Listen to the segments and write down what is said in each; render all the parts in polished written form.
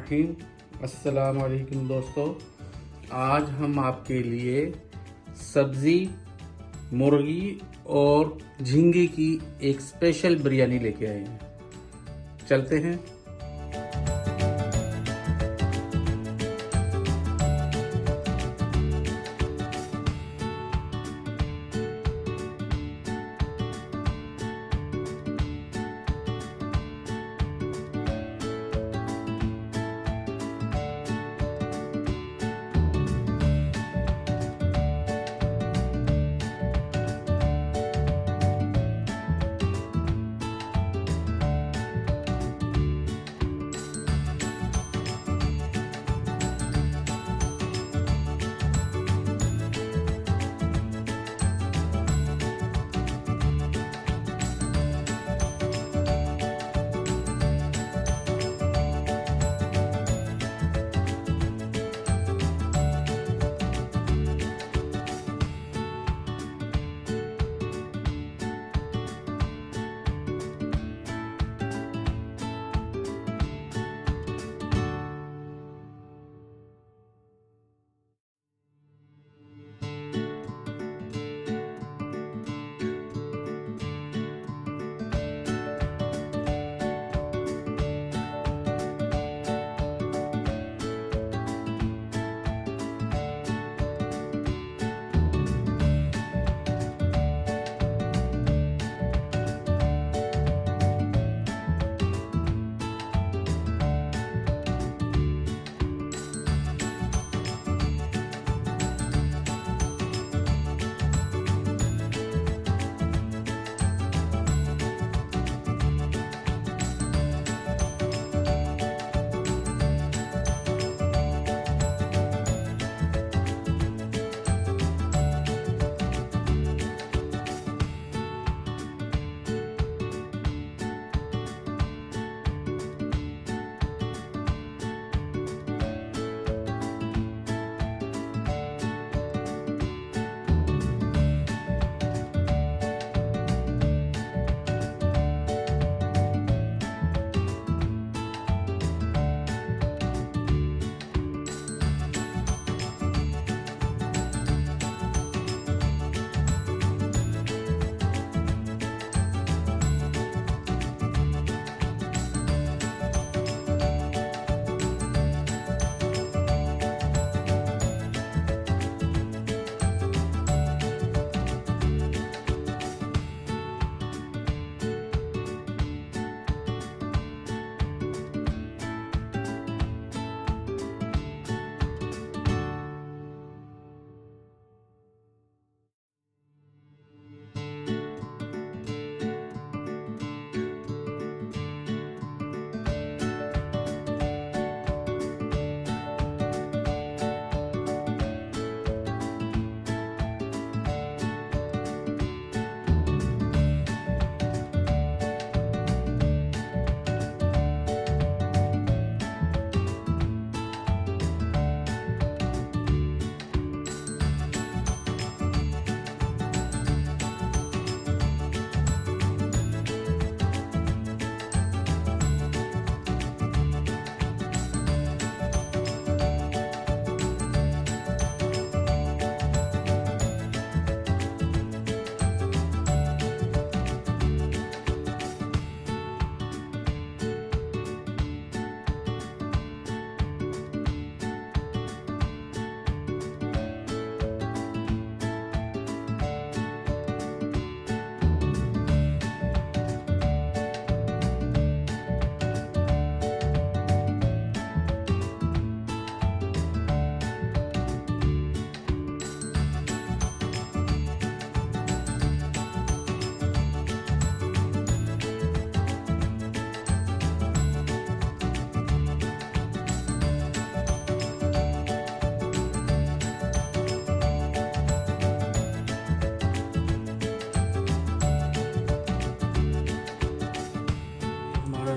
रहीम। अस्सलाम वालेकुम दोस्तों, आज हम आपके लिए सब्ज़ी, मुर्गी और झींगे की एक स्पेशल बिरयानी लेके आए हैं। चलते हैं।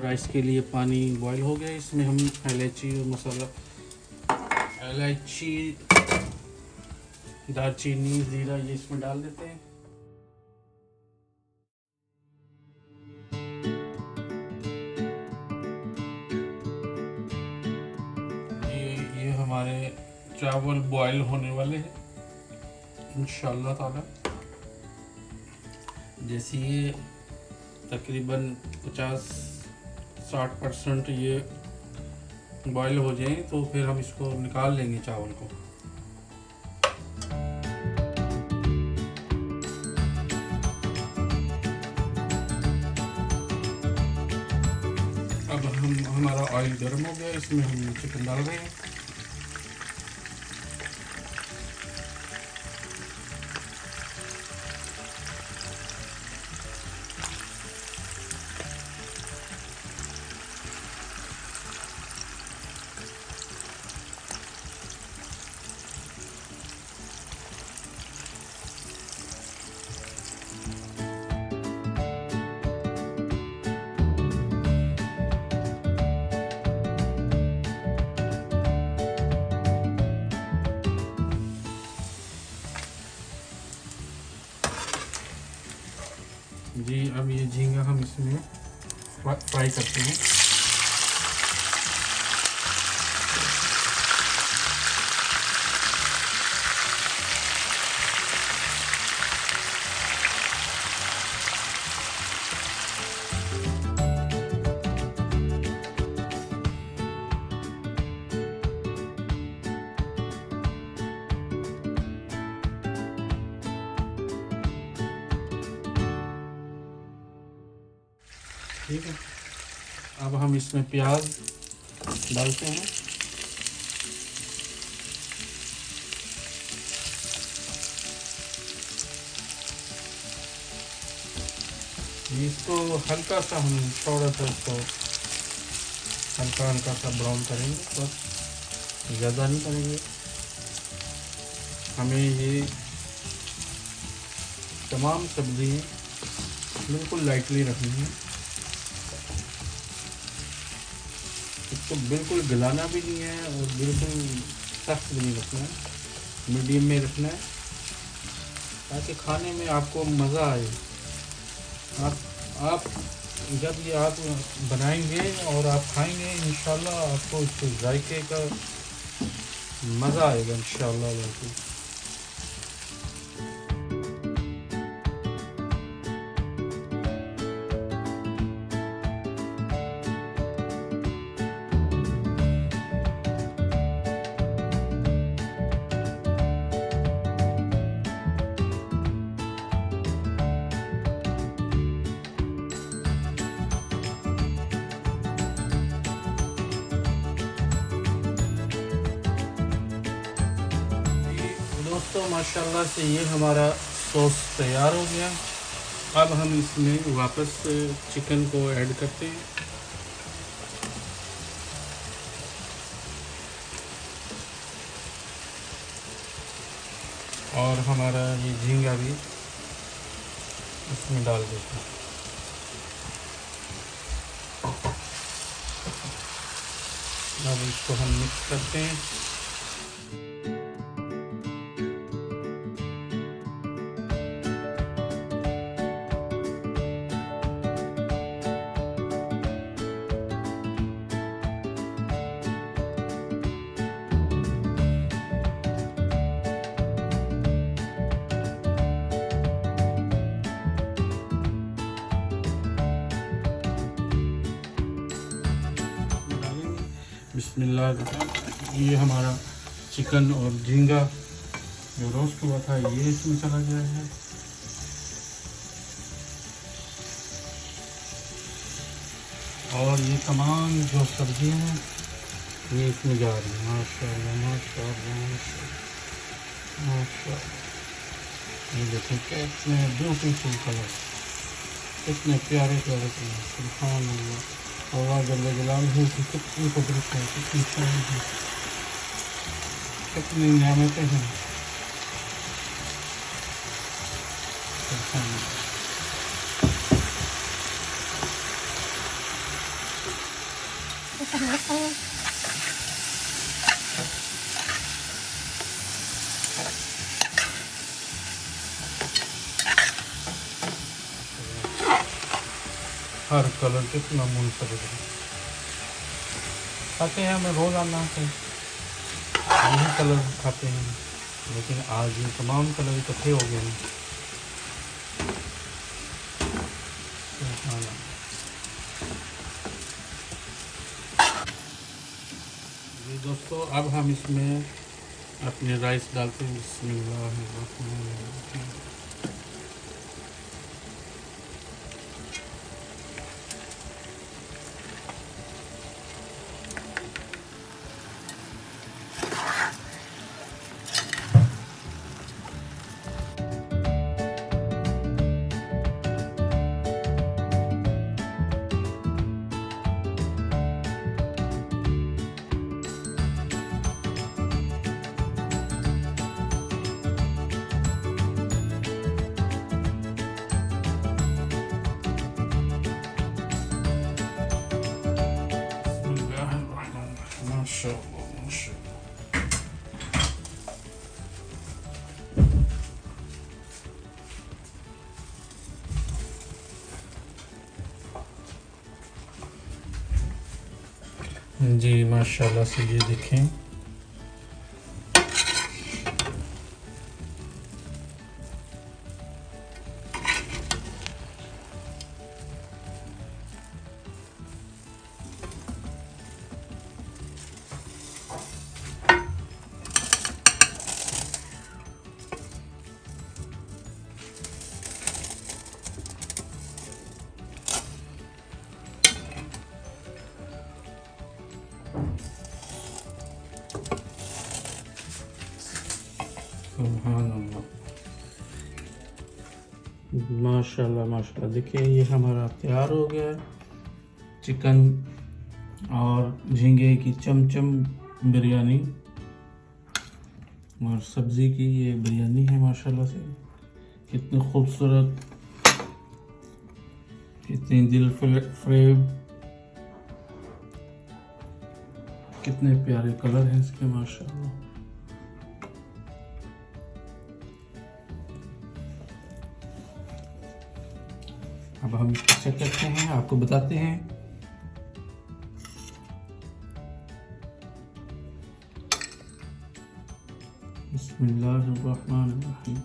राइस के लिए पानी बॉईल हो गया। इसमें हम इलायची और मसाला, इलायची, दालचीनी, ज़ीरा ये इसमें डाल देते हैं। हमारे चावल बॉयल होने वाले हैं इंशाल्लाह ताला। जैसे ये तकरीबन 50-60% ये बॉयल हो जाए तो फिर हम इसको निकाल लेंगे चावल को। अब हमारा ऑयल गर्म हो गया, इसमें हम चिकन डाल रहे हैं। जी अब ये झींगा हम इसमें फ्राई करते हैं। ठीक है, अब हम इसमें प्याज डालते हैं। इसको हल्का सा हम थोड़ा सा इसको हल्का सा ब्राउन करेंगे, बस ज़्यादा नहीं करेंगे। हमें ये तमाम सब्ज़ी बिल्कुल लाइटली रखनी है, इसको बिल्कुल गलाना भी नहीं है और बिल्कुल सख्त भी नहीं रखना है, मीडियम में रखना है ताकि खाने में आपको मज़ा आए। आप जब ये आप बनाएंगे और आप खाएंगे इंशाल्लाह आपको इसके जायके का मज़ा आएगा इंशाल्लाह। दोस्तों माशाल्लाह से ये हमारा सॉस तैयार हो गया। अब हम इसमें वापस चिकन को ऐड करते हैं। और हमारा ये झींगा भी इसमें डाल देते हैं। अब इसको हम मिक्स करते हैं। बिस्मिल्लाह, ये हमारा चिकन और झींगा जो रोस्ट हुआ था ये इसमें चला गया है। और ये तमाम जो सब्जियां हैं ये इसमें जा रही हैं। माशाल्लाह माशाल्लाह माशाल्लाह, ये देखिए कितने ब्यूटीफुल कलर, कितने प्यारे प्यारे कलर। सुभान अल्लाह, अल्लाह जल्ल जलालहू की कितनी कुदरत है, कितनी शान है, कितनी नेमतें हैं। हर कलर कितना मुनफरद है। खाते हैं हमें रोज़ाना से यही कलर खाते हैं, लेकिन आज ये तमाम कलर इकट्ठे हो गए हैं। ये दोस्तों, अब हम इसमें अपने राइस डालते हैं। बिस्मिल्लाहिर्रहमानिर्रहीम। माशाअल्लाह माशाअल्लाह। जी माशाल्लाह से ये देखें, सुभान अल्लाह, माशाल्लाह माशाल्लाह। देखिए ये हमारा तैयार हो गया है, चिकन और झींगे की चमचम बिरयानी और सब्ज़ी की ये बिरयानी है। माशाल्लाह से कितनी खूबसूरत, कितनी दिल फरेब, कितने प्यारे कलर हैं इसके माशाल्लाह। अब हम इसको चेक करते हैं, आपको बताते हैं। बिस्मिल्लाहिर्रहमानिर्रहीम।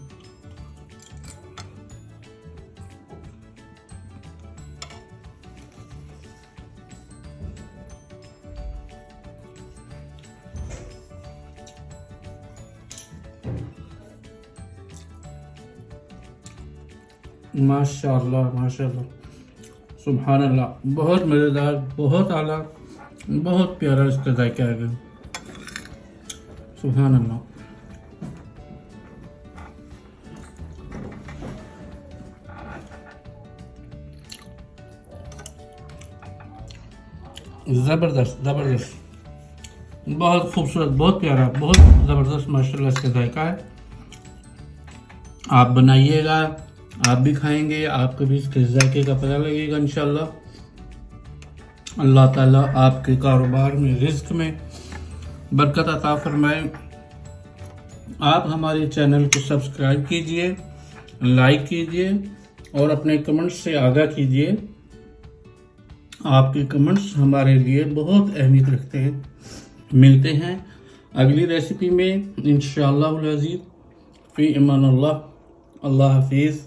माशाअल्लाह माशाअल्लाह, सुभान अल्लाह, बहुत मज़ेदार, बहुत आला, बहुत प्यारा इसका जायका है। सुभान अल्लाह। ज़बरदस्त ज़बरदस्त, बहुत खूबसूरत, बहुत प्यारा, बहुत ज़बरदस्त माशाल्लाह इसका जायका है। आप बनाइएगा, आप भी खाएंगे, आपको भी इसके जायके का पता लगेगा इंशाल्लाह। अल्लाह ताला आपके कारोबार में, रिज़्क में बरकत अता फरमाए। आप हमारे चैनल को सब्सक्राइब कीजिए, लाइक कीजिए और अपने कमेंट्स से आगाह कीजिए। आपके कमेंट्स हमारे लिए बहुत अहमियत रखते हैं। मिलते हैं अगली रेसिपी में इंशाअल्लाह अज़ीज़। फ़ी अमान अल्लाह। अल्लाह हाफिज़।